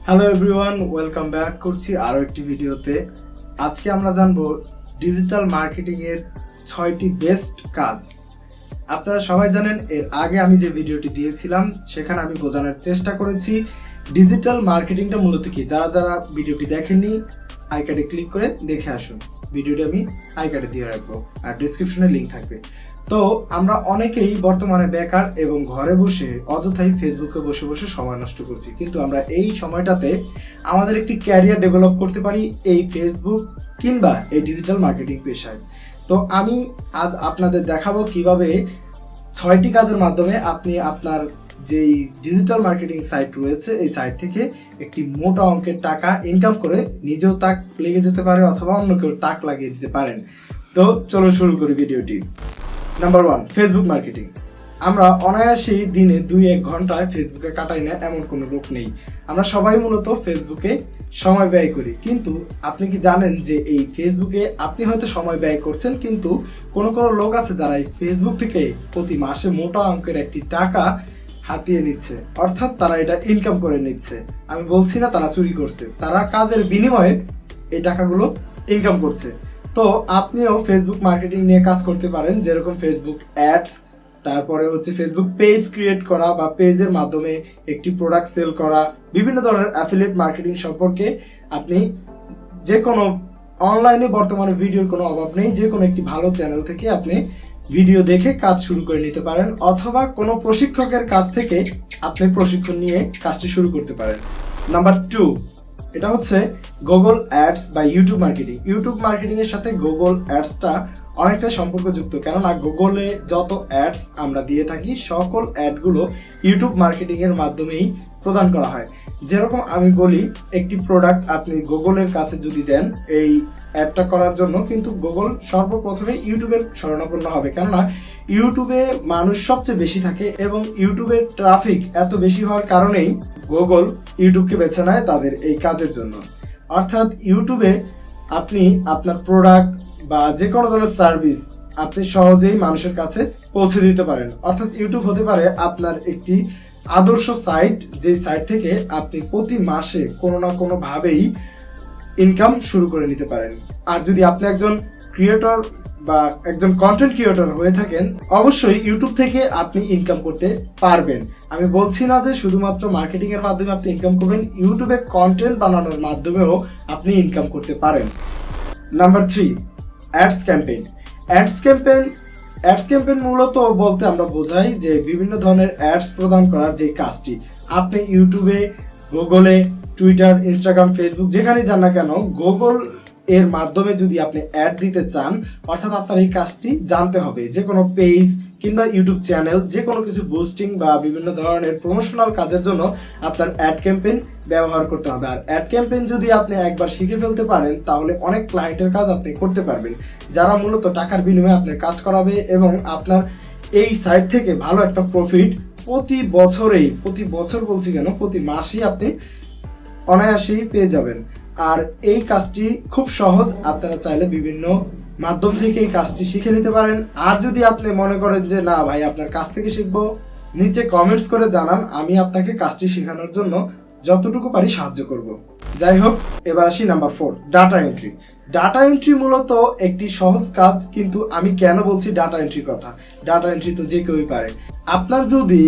Hello everyone, welcome back করছি আরও একটি ভিডিওতে। আজকে আমরা জানবো ডিজিটাল মার্কেটিং এর 6টি বেস্ট কাজ। আপনারা সবাই জানেন, এর আগে আমি যে ভিডিওটি দিয়েছিলাম সেখানে আমি বোঝানোর চেষ্টা করেছি ডিজিটাল মার্কেটিংটা মূলত কি। যারা যারা ভিডিওটি দেখেননি আই কার্ডে ক্লিক করে দেখে আসুন। ভিডিওটি আমি আই কার্ডে দিয়ে রাখবো আর ডিসক্রিপশনে লিঙ্ক থাকবে। তো আমরা অনেকেই বর্তমানে বেকার এবং ঘরে বসে অযথাই ফেসবুকে বসে বসে সময় নষ্ট করছি, কিন্তু আমরা এই সময়টাতে আমাদের একটি ক্যারিয়ার ডেভেলপ করতে পারি এই ফেসবুক কিংবা এই ডিজিটাল মার্কেটিং পেশায়। তো আমি আজ আপনাদের দেখাবো কিভাবে 6টি কাজের মাধ্যমে আপনি আপনার যেই ডিজিটাল মার্কেটিং সাইট রয়েছে এই সাইট থেকে একটি মোটা অঙ্কের টাকা ইনকাম করে নিজেও তাক লেগে যেতে পারে অথবা অন্য কেউ তাক লাগিয়ে দিতে পারেন। তো চলো শুরু করি ভিডিওটি। Number 1, Facebook marketing. আমরা অনায়াসেই দিনে 2-1 ঘন্টায় ফেসবুকে কাটাই না এমন কোনো লোক নেই। আমরা সবাই মূলত ফেসবুকে সময় ব্যয় করি, কিন্তু আপনি কি জানেন যে এই ফেসবুকে আপনি হয়তো সময় ব্যয় করছেন, কিন্তু কোনো কোনো লোক আছে যারা এই ফেসবুক থেকে প্রতি মাসে মোটা অঙ্কের একটি টাকা হাতিয়ে নিচ্ছে, অর্থাৎ তারা এটা ইনকাম করে নিচ্ছে। আমি বলছি না তারা চুরি করছে, তারা কাজের বিনিময়ে এই টাকাগুলো ইনকাম করছে। তো আপনিও ফেসবুক মার্কেটিং নিয়ে কাজ করতে পারেন, যেরকম ফেসবুক অ্যাডস, তারপরে হচ্ছে ফেসবুক পেজ ক্রিয়েট করা বা পেজের মাধ্যমে একটি প্রোডাক্ট সেল করা, বিভিন্ন ধরনের অ্যাফিলিয়েট মার্কেটিং সম্পর্কে আপনি যে কোনো অনলাইনে বর্তমানে ভিডিওর কোনো অভাব নেই, যে কোনো একটি ভালো চ্যানেল থেকে আপনি ভিডিও দেখে কাজ শুরু করে নিতে পারেন, অথবা কোনো প্রশিক্ষকের কাছ থেকে আপনি প্রশিক্ষণ নিয়ে কাজটি শুরু করতে পারেন। নাম্বার 2, এটা হচ্ছে গুগল অ্যাডস বা ইউটিউব মার্কেটিং। ইউটিউব মার্কেটিং এর সাথে গুগল অ্যাডসটা অনেকটা সম্পর্কযুক্ত, কেননা গুগলে যত অ্যাডস আমরা দিয়ে থাকি সকল অ্যাডগুলো ইউটিউব মার্কেটিং এর মাধ্যমেই প্রদান করা হয়। যেরকম আমি বলি, একটি প্রোডাক্ট আপনি গুগলের কাছে যদি দেন এই অ্যাডটা করার জন্য, কিন্তু গুগল সর্বপ্রথমে ইউটিউবের শরণাপন্ন হবে, কেননা ইউটিউবে মানুষ সবচেয়ে বেশি থাকে এবং ইউটিউবের ট্রাফিক এত বেশি হওয়ার কারণেই গুগল ইউটিউবকে বেছে নেয় তাদের এই কাজের জন্য। অর্থাৎ ইউটিউবে আপনি আপনার প্রোডাক্ট বা যে কোনো ধরনের সার্ভিস আপনি সহজেই মানুষের কাছে পৌঁছে দিতে পারেন। অর্থাৎ ইউটিউব হতে পারে আপনার একটি আদর্শ সাইট, যে সাইট থেকে আপনি প্রতি মাসে কোনো না কোনো ভাবেই ইনকাম শুরু করে নিতে পারেন। আর যদি আপনি একজন ক্রিয়েটর বা একজন কন্টেন্ট ক্রিয়েটর হয়ে থাকেন, অবশ্যই ইউটিউব থেকে আপনি ইনকাম করতে পারবেন। আমি বলছি না যে শুধুমাত্র মার্কেটিং এর মাধ্যমে আপনি ইনকাম করবেন, ইউটিউবে কন্টেন্ট বানানোর মাধ্যমেও আপনি ইনকাম করতে পারেন। Number 3, ads campaign. Ads campaign মূলত বলতে আমরা বোঝাই যে বিভিন্ন ধরনের অ্যাডস প্রদান করার যে কাজটি আপনি ইউটিউবে, গুগলে, টুইটার, ইনস্টাগ্রাম, ফেসবুক যেখানে যান না কেন, গুগল এর মাধ্যমে যদি আপনি অ্যাড দিতে চান, অর্থাৎ আপনার এই কাজটি জানতে হবে। যে কোনো পেজ কিংবা ইউটিউব চ্যানেল, যে কোনো কিছু বুস্টিং বা বিভিন্ন ধরনের প্রমোশনাল কাজের জন্য আপনার অ্যাড ক্যাম্পেইন ব্যবহার করতে হবে। আর অ্যাড ক্যাম্পেইন যদি আপনি একবার শিখে ফেলতে পারেন, তাহলে অনেক ক্লায়েন্টের কাজ আপনি করতে পারবেন, যারা মূলত টাকার বিনিময়ে আপনার কাজ করাবে এবং আপনার এই সাইট থেকে ভালো একটা প্রফিট প্রতি মাসেই আপনি অনায়াসেই পেয়ে যাবেন। আর এই কাজটি খুব সহজ, আপনারা চাইলে বিভিন্ন মাধ্যম থেকে এই কাজটি শিখে নিতে পারেন। আর যদি আপনি মনে করেন যে না ভাই আপনার কাছ থেকে শিখবো, নিচে কমেন্টস করে জানান, আমি আপনাকে কাজটি শেখানোর জন্য যতটুকু পারি সাহায্য করব। যাই হোক, এবার আসি number 4, data entry. Data entry মূলত একটি সহজ কাজ, কিন্তু আমি কেন বলছি ডাটা এন্ট্রির কথা? ডাটা এন্ট্রি তো যে কেউই পারে। আপনার যদি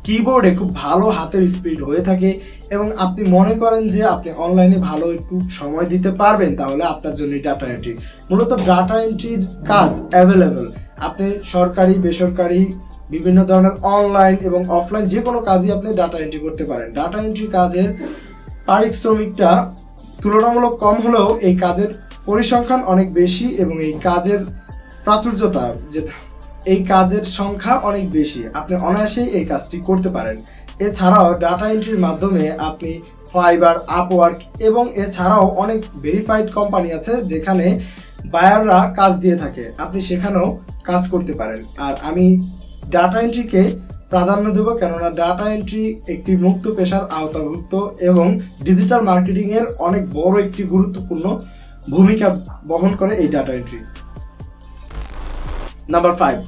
কিবোর্ডে খুব ভালো হাতের স্পিড হয়ে থাকে এবং আপনি মনে করেন যে আপনি অনলাইনে ভালো একটু সময় দিতে পারবেন, তাহলে আপনার জন্য ডাটা এন্ট্রি। মূলত ডাটা এন্ট্রির কাজ অ্যাভেলেবল। আপনি সরকারি, বেসরকারি, বিভিন্ন ধরনের অনলাইন এবং অফলাইন যে কোনো কাজই আপনি ডাটা এন্ট্রি করতে পারেন। ডাটা এন্ট্রি কাজের পারিশ্রমিকটা তুলনামূলক কম হলেও এই কাজের পরিসংখ্যান অনেক বেশি এবং এই কাজের প্রাচুর্যতা, যেটা এই কাজের সংখ্যা অনেক বেশি। আপনি অনায়াসেই এই কাজটি করতে পারেন। এছাড়াও ডাটা এন্ট্রির মাধ্যমে আপনি ফাইবার, আপওয়ার্ক এবং এছাড়াও অনেক ভেরিফাইড কোম্পানি আছে যেখানে বায়াররা কাজ দিয়ে থাকে, আপনি সেখানেও কাজ করতে পারেন। আর আমি ডাটা এন্ট্রিকে প্রাধান্য দেব, কেননা ডাটা এন্ট্রি একটি মুক্ত পেশার আওতাভুক্ত এবং ডিজিটাল মার্কেটিং এর অনেক বড় একটি গুরুত্বপূর্ণ ভূমিকা বহন করে এই ডাটা এন্ট্রি। Number 5,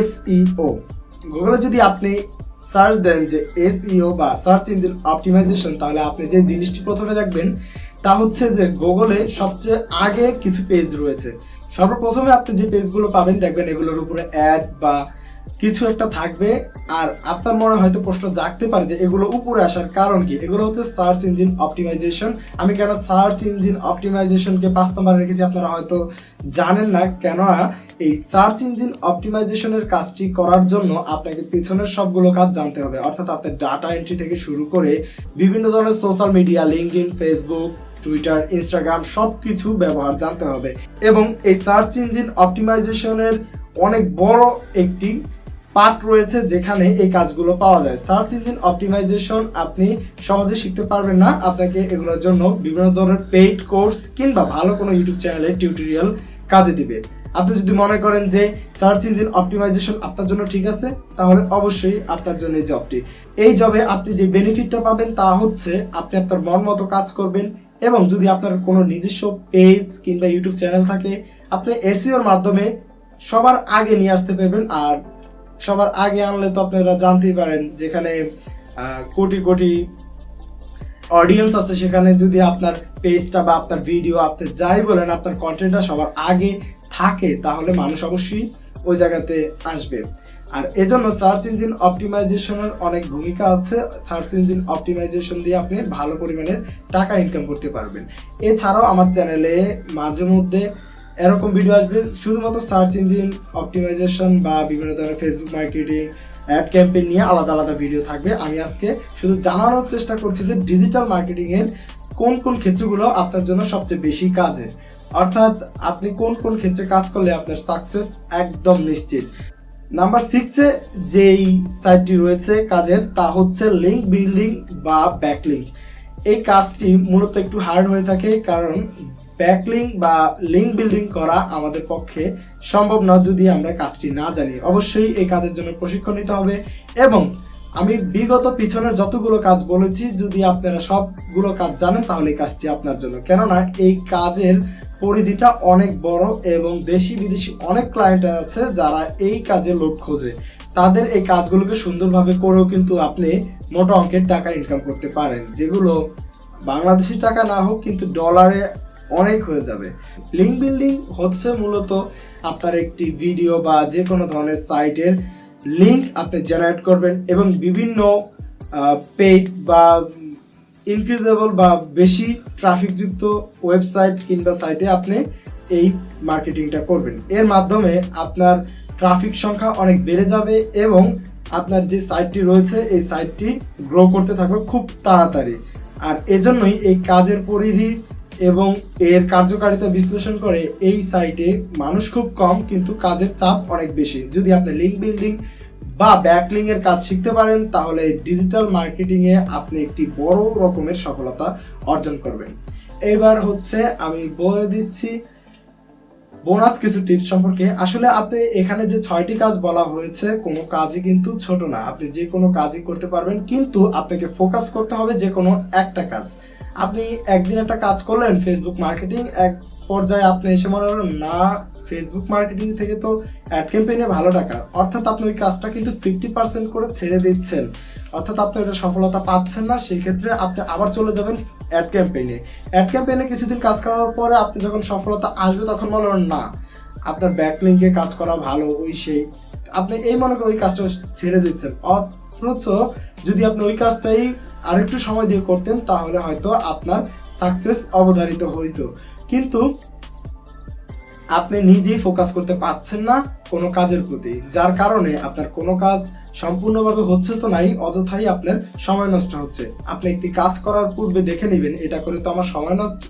SEO। গুগলে যদি আপনি সার্চ দেন যে এসইও বা সার্চ ইঞ্জিন অপটিমাইজেশন, তাহলে আপনি যে জিনিসটি প্রথমে দেখবেন তা হচ্ছে যে গুগলে সবচেয়ে আগে কিছু পেজ রয়েছে। সর্বপ্রথমে আপনি যে পেজগুলো পাবেন দেখবেন এগুলোর উপরে অ্যাড বা কিছু একটা থাকবে। আর আপনার মনে হয়তো প্রশ্ন জাগতে পারে যে এগুলো উপরে আসার কারণ কি। এগুলো হচ্ছে সার্চ ইঞ্জিন অপটিমাইজেশন। আমি কেন সার্চ ইঞ্জিন অপটিমাইজেশনকে 5 নম্বরে রেখেছি আপনারা হয়তো জানেন না, কেননা এই সার্চ ইঞ্জিন অপটিমাইজেশনের কাজটি করার জন্য আপনাকে পিছনের সবগুলো কাজ জানতে হবে, অর্থাৎ আপনার ডাটা এন্ট্রি থেকে শুরু করে বিভিন্ন ধরনের social media, LinkedIn, Facebook, Twitter, Instagram সবকিছু ব্যবহার জানতে হবে। এবং এই সার্চ ইঞ্জিন অপটিমাইজেশনের অনেক বড় একটি পার্ট রয়েছে যেখানে এই কাজগুলো পাওয়া যায়। সার্চ ইঞ্জিন অপটিমাইজেশন আপনি সহজে শিখতে পারবেন না, আপনাকে এগুলোর জন্য বিভিন্ন ধরনের পেইড কোর্স কিংবা ভালো কোনো ইউটিউব চ্যানেলে টিউটোরিয়াল কাজে দিবে। আপনি যদি মনে করেন যে সার্চ ইঞ্জিন অপটিমাইজেশন আপনার জন্য ঠিক আছে, তাহলে অবশ্যই আপনার জন্য এই জবটি। এই জবে আপনি যে বেনিফিটটা পাবেন তা হচ্ছে আপনি আপনার মন মতো কাজ করবেন, এবং যদি আপনার কোনো নিজস্ব পেজ কিংবা ইউটিউব চ্যানেল থাকে আপনি এসইওর মাধ্যমে সবার আগে নিয়ে আসতে পারবেন। আর সবার আগে আনলে তো আপনারা জানতেই পারেন যেখানে কোটি কোটি অডিয়েন্স আছে, সেখানে যদি আপনার পেজটা বা আপনার ভিডিও আপনি যাই বলেন আপনার কন্টেন্টটা সবার আগে থাকে, তাহলে মানুষ অবশ্যই ওই জায়গাতে আসবে। আর এজন্য সার্চ ইঞ্জিন অপটিমাইজেশনের অনেক ভূমিকা আছে। সার্চ ইঞ্জিন অপটিমাইজেশন দিয়ে আপনি ভালো পরিমাণের টাকা ইনকাম করতে পারবেন। এছাড়াও আমার চ্যানেলে মাঝে মধ্যে এরকম ভিডিও আসবে শুধুমাত্র সার্চ ইঞ্জিন অপটিমাইজেশন বা বিভিন্ন ধরনের ফেসবুক মার্কেটিং, অ্যাড ক্যাম্পেইন নিয়ে আলাদা আলাদা ভিডিও থাকবে। আমি আজকে শুধু জানানোর চেষ্টা করছি যে ডিজিটাল মার্কেটিংয়ের কোন কোন ক্ষেত্রগুলো আপনার জন্য সবচেয়ে বেশি কাজের, অর্থাৎ আপনি কোন কোন ক্ষেত্রে কাজ করলে আপনার সাকসেস একদম নিশ্চিত। নাম্বার 6-এ যেই সাইটটি রয়েছে কাজের তা হচ্ছে লিঙ্ক বিল্ডিং বা ব্যাকলিঙ্ক। এই কাজটি মূলত একটু হার্ড হয়ে থাকে, কারণ ব্যাকলিঙ্ক বা লিঙ্ক বিল্ডিং করা আমাদের পক্ষে সম্ভব না যদি আমরা কাজটি না জানি। অবশ্যই এই কাজের জন্য প্রশিক্ষণ নিতে হবে, এবং আমি বিগত পিছনের যতগুলো কাজ বলেছি যদি আপনারা সবগুলো কাজ জানেন তাহলে এই কাজটি আপনার জন্য, কেননা এই কাজের পরিধিটা অনেক বড় এবং দেশি বিদেশি অনেক ক্লায়েন্ট আছে যারা এই কাজে লোক খোঁজে। তাদের এই কাজগুলোকে সুন্দরভাবে করেও কিন্তু আপনি মোটা অঙ্কের টাকা ইনকাম করতে পারেন, যেগুলো বাংলাদেশি টাকা না হোক কিন্তু ডলারে অনেক হয়ে যাবে। লিঙ্ক বিল্ডিং হচ্ছে মূলত আপনার একটি ভিডিও বা যে কোনো ধরনের সাইটের লিঙ্ক আপনি জেনারেট করবেন এবং বিভিন্ন পেইড বা ইনক্রিজেবল বা বেশি ট্রাফিকযুক্ত ওয়েবসাইট কিংবা সাইটে আপনি এই মার্কেটিংটা করবেন। এর মাধ্যমে আপনার ট্রাফিক সংখ্যা অনেক বেড়ে যাবে এবং আপনার যে সাইটটি রয়েছে এই সাইটটি গ্রো করতে থাকবে খুব তাড়াতাড়ি। আর এজন্যই এই কাজের পরিধি এবং এর কার্যকারিতা বিশ্লেষণ করে এই সাইটে মানুষ খুব কম কিন্তু কাজের চাপ অনেক বেশি। যদি আপনি লিঙ্ক বিল্ডিং বা ব্যাকলিং এর কাজ শিখতে পারেন তাহলে ডিজিটাল মার্কেটিং এ আপনি একটি বড় রকমের সফলতা অর্জন করবেন। এবার হচ্ছে আমি বলে দিচ্ছি বোনাস কিছু টিপস সম্পর্কে। আসলে আপনি এখানে যে 6টি কাজ বলা হয়েছে কোনো কাজই কিন্তু ছোট না, আপনি যে কোনো কাজই করতে পারবেন, কিন্তু আপনাকে ফোকাস করতে হবে যে কোনো একটা কাজ। আপনি একদিন একটা কাজ করলেন ফেসবুক মার্কেটিং, এক পর্যায়ে আপনি এসে মনে করেন না ফেসবুক মার্কেটিং থেকে তো অ্যাড ক্যাম্পেইনে ভালো টাকা, অর্থাৎ আপনি ওই কাজটা কিন্তু 50% করে ছেড়ে দিচ্ছেন, অর্থাৎ আপনি ওটা সফলতা পাচ্ছেন না। সেই ক্ষেত্রে আপনি আবার চলে যাবেন অ্যাড ক্যাম্পেইনে। অ্যাড ক্যাম্পেইনে কিছুদিন কাজ করার পরে আপনি যখন সফলতা আসবে তখন বলবেন না আপনার ব্যাকলিঙ্কে কাজ করা ভালো, ওই সেই আপনি এই মনে করে ওই কাজটা ছেড়ে দিচ্ছেন। অথচ যদি আপনি ওই কাজটাই আরেকটু সময় দিয়ে করতেন তাহলে হয়তো আপনার সাকসেস অবধারিত হইতো, কিন্তু আপনি নিজেই ফোকাস করতে পারছেন না কোনো কাজের প্রতি, যার কারণে আপনার কোনো কাজ সম্পূর্ণভাবে হচ্ছে তো নাই, অযথাই আপনার সময় নষ্ট হচ্ছে। আপনি একটি কাজ করার পূর্বে দেখে নেবেন এটা করে তো আমার সময় নষ্ট,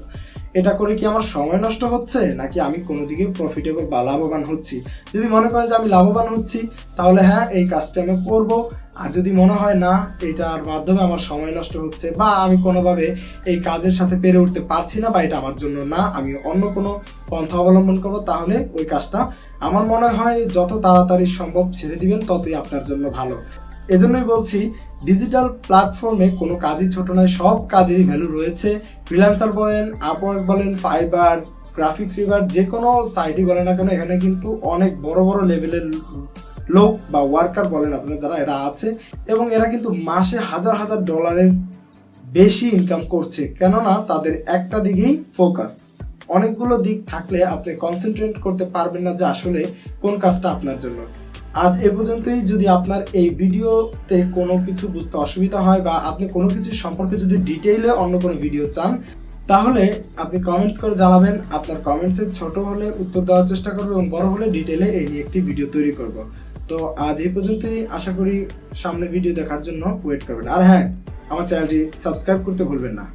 এটা করে কি আমার সময় নষ্ট হচ্ছে নাকি আমি কোনো দিকে প্রফিটেবল বা লাভবান হচ্ছি। যদি মনে করেন যে আমি লাভবান হচ্ছি তাহলে হ্যাঁ এই কাজটা আমি করবো, আর যদি মনে হয় না এটার মাধ্যমে আমার সময় নষ্ট হচ্ছে বা আমি কোনোভাবে এই কাজের সাথে পেরে উঠতে পারছি না বা এটা আমার জন্য না, আমি অন্য কোনো পন্থা অবলম্বন করবো, তাহলে ওই কাজটা আমার মনে হয় যত তাড়াতাড়ি সম্ভব ছেড়ে দিবেন ততই আপনার জন্য ভালো। এজন্যই বলছি ডিজিটাল প্ল্যাটফর্মে কোনো কাজই ছোট নয়, সব কাজেরই ভ্যালু রয়েছে। ফ্রিল্যান্সার বলেন, আপওয়ার্ক বলেন, ফাইবার, গ্রাফিক্স রিভার, যে কোনো সাইটই বলেন না কেন এখানে কিন্তু অনেক বড় বড় লেভেলের লোক বা ওয়ার্কার বলেন আপনারা যারা, এরা আছে এবং এরা কিন্তু মাসে হাজার হাজার ডলারের বেশি ইনকাম করছে, কেননা তাদের একটা দিকেই ফোকাস। অনেকগুলো দিক থাকলে আপনি কনসেন্ট্রেট করতে পারবেন না যে আসলে কোন কাজটা আপনার জন্য। আজ এ পর্যন্তই। যদি আপনার এই ভিডিওতে কোনো কিছু বুঝতে অসুবিধা হয় বা আপনি কোনো কিছু সম্পর্কে যদি ডিটেইলে অন্য কোনো ভিডিও চান, তাহলে আপনি কমেন্টস করে জানাবেন। আপনার কমেন্টসে ছোট হলে উত্তর দেওয়ার চেষ্টা করবো এবং বড় হলে ডিটেইলে এই নিয়ে একটি ভিডিও তৈরি করব। তো আজ এই পর্যন্তই। আশা করি সামনে ভিডিও দেখার জন্য ওয়েট করবেন। আর হ্যাঁ, আমার চ্যানেলটি সাবস্ক্রাইব করতে ভুলবেন না।